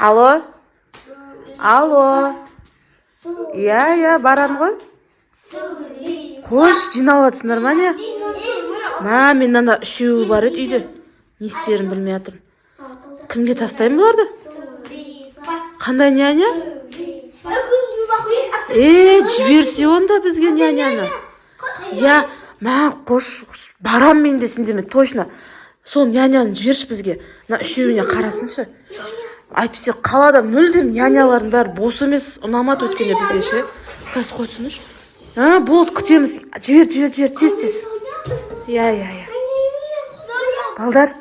Алло? Алло? Иә, барам ғой. Қош, жиналатсыңдар ма не? Мен анда үшеуі бар еді үйде. Не істерін білмей жатырмын. Кімге тастаймын бұларды? Қандай няня? Жіберсе онда бізге няняны. Я, қош, барам мен де сендермен, точно. Сол няняны жіберші бізге. Үшеуіне қарасыншы. Айтпесе қалада мүлдем нянялардың бәрі бос емес, ұнамады өткенде бізге ше. Қазір қойсыныш. Болды, күтеміз. Жібер, тез. Я. Балдар,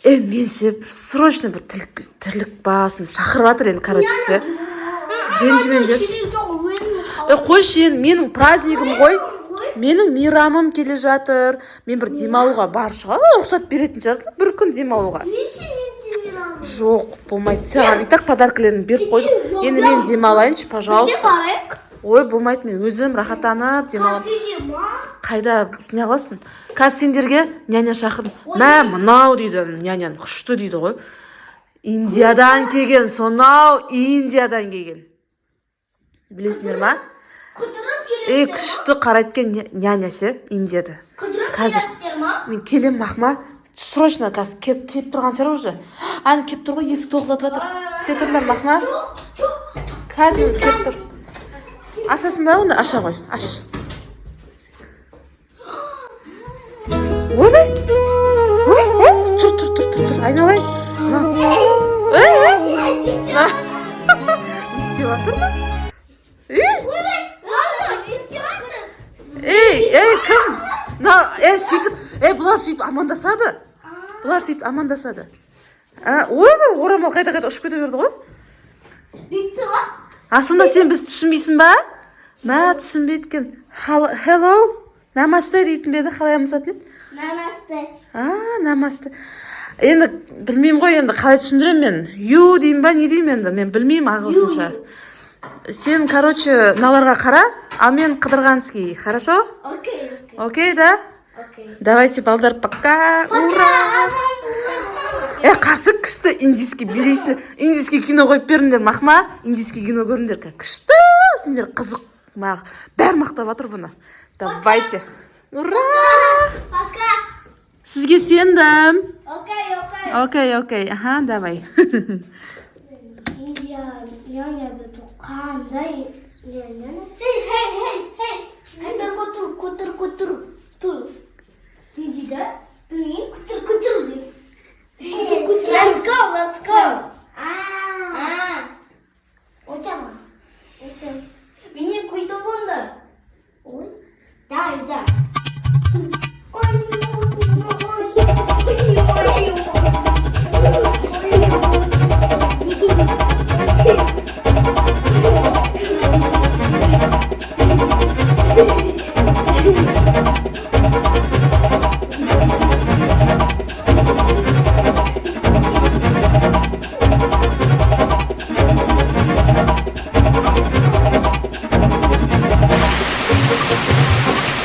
мен ше срочно бір тірлік басын шақырып жатыр енді, короче ше. Ренжімеңдерші. Қойшы енді, менің празднигім ғой. Менің мейрамым келе жатыр. Мен бір демалуға бар шығар, рұқсат беретін шығарсың, бір күн демалуға. Жоқ, болмайды. Саған итак подаркілерін беріп қойдық. Енді мен демалайыншы, пожалуйста. Ой, болмайды, мен өзім рахаттанып демалам. Қайда не аласың? Қазір сендерге няня шақырдым. Мынау дейді, нянян күшті дейді ғой. Индиядан келген, сонау Индиядан келген. Білесіңдер ма? Күшті қарайткен няня ше, Индияда. Қазір мен келем мақма. Срочно қазір кеп тұрған шығар уже. Кеп тұр ғой, есік тоқтатып жатыр. Кетіңдер мақма. Қазір кеп тұр. Ашасың ба онда? Аша ғой, аш. Ой, тұр, айналайын. Не істеп жатыр ма? Кім? Бұлар сөйтіп амандасады. Орамал қайта ұшып кете берді ғой. Сонда сен біз түсінбейсің ба? Түсінбейді екен. Hello, намасте дейтін беді, қалай амандасатын еді? Намасте. Енді білмеймін ғой, енді қалай түсіндірем мен. You деймін ба, не деймін енді? Мен білмеймін ағылшынша. Сен, короче, наларға қара, ал мен қыдырғанский, хорошо? Окей, да? Давайте, балдар, пока. Ура! Қасы күшті индийский берейсіңдер. Индийский кино қойып беріңдер, мақма. Индийский кино көріңдер. Күшті, сендер қызық. Бәр мақтап жатыр бұны. Давайте. Ура! Сізге сендім. Окей. Давай. Няняны қандай няняны? Хей! Қайда көтір. Не дейді? Білмеймін, көтір дейді. Let's go! Очама. Мене көйтіп онды. Ой, да.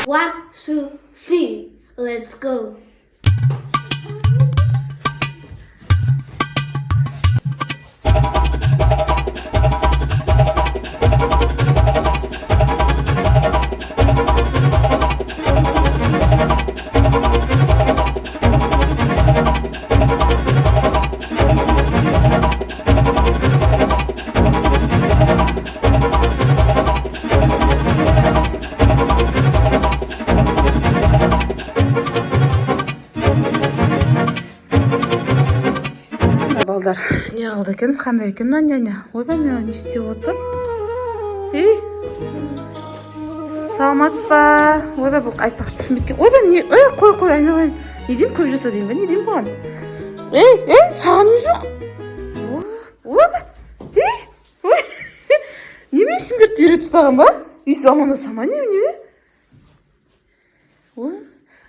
One, two, three, let's go. Балдар, не қалды екен? Қандай екен няня? Ойбай, не істеп отыр? Саламатсыз ба? Ойбай, бұл айтпақшы түсінбейді екен. Ойбай, не? Қой, айналайын. Не деймін, көп жаса деймін ба? Не деймін бұған? Саған не жоқ? Ойбай, неме сендерді үйретіп тастаған ба? Үйсі амандаса ма? Неме?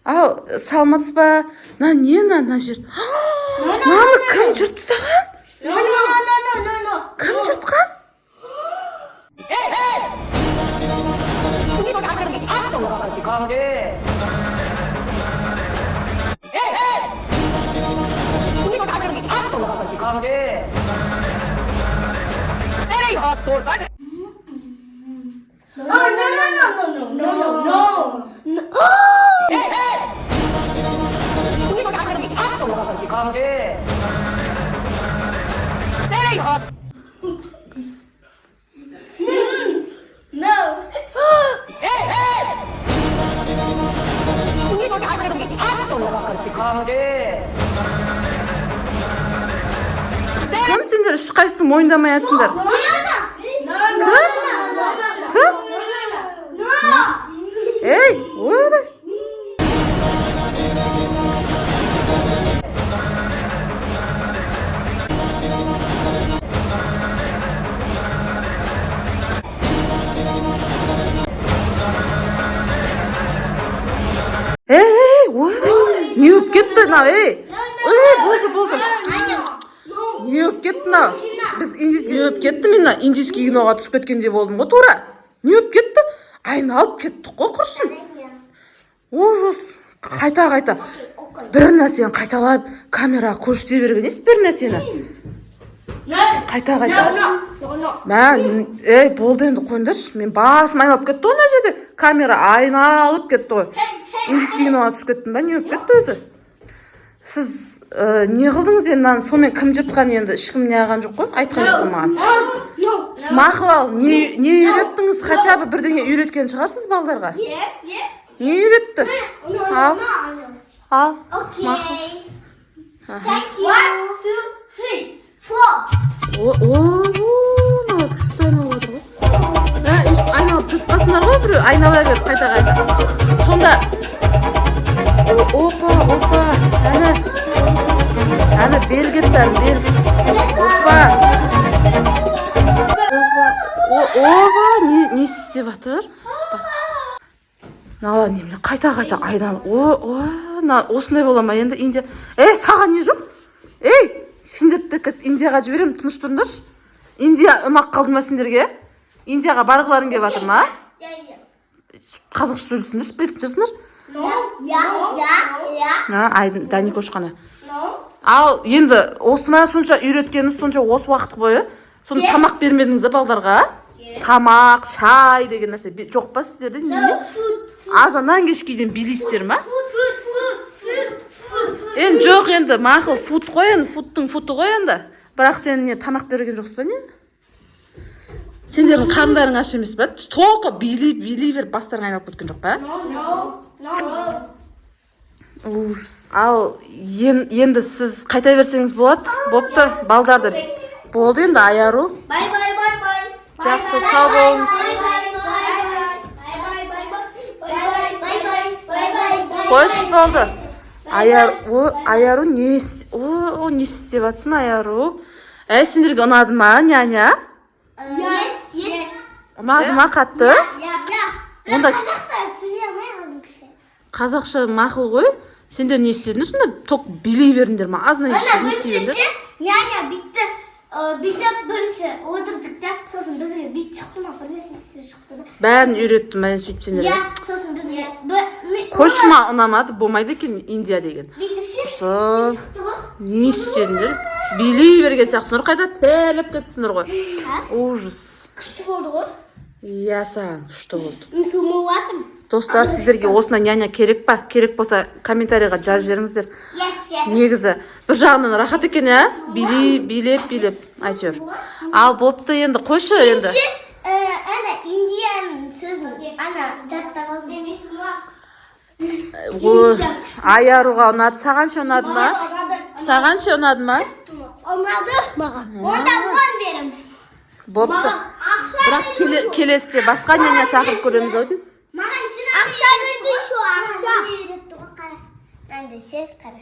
Ал, саламатсыз ба? На жер. Мама, кім жұрт тастаған? Кім жұртқан? Кім сендер ешқайсысы мойындамай жатсыңдар? Ей, ойбай. Ей, ойбай. Не өп кетті мынау, ей. Болды. Не өп кетті мынау. Біз индийский өп кетті, мен индийский киноға түсіп кеткендей болдым ғой, тура. Не өп кетті? Айналып кеттік қой құрсын. Ужас. Қайта. Бір нәрсені қайталап, камераға көрсете берген ес бір нәрсені. Қайта. Мен, болды енді қойыңдаршы. Мен басым айналып кетті ғой, мына жерде. Камера айналып кетті ғой. Индийский киноға түсіп кеттім ба, не өп кетті өзі? Сіз не қылдыңыз енді, сонымен кім жұртқан енді, ешкім не аған жоқ қой, айтқан жоқты маған. Мақылал, не үйреттіңіз, хотя бы бірдеңе үйреткен шығарсыз балдарға? Не үйретті? Ал. Мақыл. Thank you. 1, 2, 3, 4. Мына күшті айналып отыр ғой. Өйстіп айналып жұртқасындар ғой, біреу айнала бер, қайта. Сонда опа, әні бел кетті, бел. Опа, не істеп жатыр? Нала неме, қайта айналып. Осындай бола ма енді Индия? Саған не жоқ? Сендерді Индияға жіберем, тыныш тұрыңдаршы. Индия ұнақ қалды ма сендерге? Индияға барғыларың келіп жатыр ма? Қазақша сөйлесіңдерші, білетін жүрсіңдер? Дани көшқаны. Ал енді осы ма сонша үйреткеніңіз, сонша осы уақыт бойы соны тамақ бермедіңіз ба балдарға? Тамақ, шай деген нәрсе жоқ па сіздерде? Азаннан кешкейден билейсіздер ма? Енді жоқ, енді мақыл фуд қой, енді фудтың футы ғой енді. Бірақ сен не тамақ берген жоқсыз ба не? Сендердің қарындарың аш емес па? Тоқы билей бер, бастарың айналып кеткен жоқ па? Ужас. Ал енді сіз қайта берсеңіз болады? Бопты, балдарды. Болды енді аяру. Bye. Жақсы, сау болыңыз. Қош болды. Аяру не істеп жатсың, аяру? Сендерге ұнады ма, няня? Yes. Ұнады ма қатты? Онда Қазақта сөйлей алмай қалдым кішкене. қазақша мақыл ғой. Сендер не істедіңдер сонда? Ток билей бердіңдер ма? Азынан не істедіңдер? Няня бүйтті бірінші отырдық та, сосын бізге бүйтіп шықты ма, бірнеше шықты да. Бәрін үйретті ма сөйтіп сендерге? Сосын бізге Қойшыма ұнамады, болмайды екен Индия деген. бүйтіп ше Сосын не істедіңдер? Билей берген сияқтысыңдар, қайда тәліп кетсіңдер ғой. Ужас. күшті болды ғой. Иә, саған күшті болды. Мен сумып жатырмын. Достар, сіздерге осына няня керек па? Керек болса комментарийға жазып жіберіңіздер. Yes. Негізі бір жағынан рахат екен, билеп әйтеуір. Ал бопты енді қойшы енді. Ана Индияның сөзін жаттап алдым. Аяруға ұнады, саған ше ұнады ма? Саған ше ұнады ма? Ұнады маған. Онда 10 берем. Бопты. Бірақ келесте басқа няня шақырып көреміз ау деймін. Маған ақша берді şu ақша. Мен де үйретті ғой, қара. Мен де ше, қара.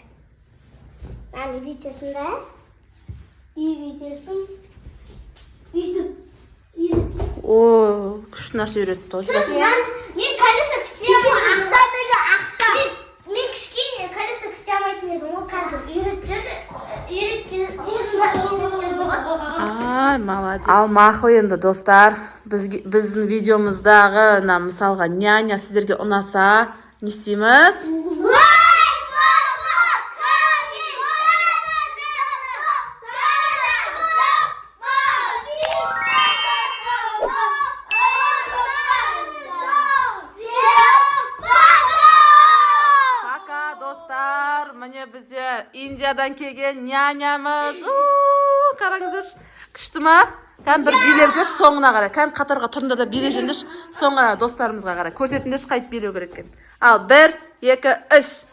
Мен бүйтесің да. Бүйтесің. Күшті нәрсе үйретті ғой. Мен колесо істеймін. Ақша берді, ақша. Мен кішкене колесо істей алмайтын едім ғой, қазір үйретті ғой. Ай, молодец. Ал мақыл енді достар, біздің видеомыздағы мысалға няня сіздерге ұнаса, не істейміз? Индиядан келген нянямыз. Қараңыздаршы. Күшті ма? Кән бір билеп жүрші соңына қарай. Кән қатарға тұрында да билеп жүрші соңына достарымызға қарай. Көрсетіңдерші қайт билеу керек екен. Ал 1, 2, 3.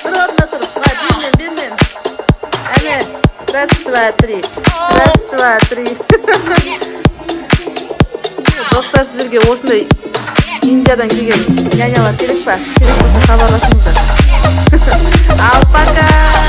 Бір орында тұр. Бермен. Әне. 1, 2, 3. 1, 2, 3. Достар, сіздерге осындай Индиядан келген нянялар керек па? Керек болса хабарласыңыздар. Ал пока!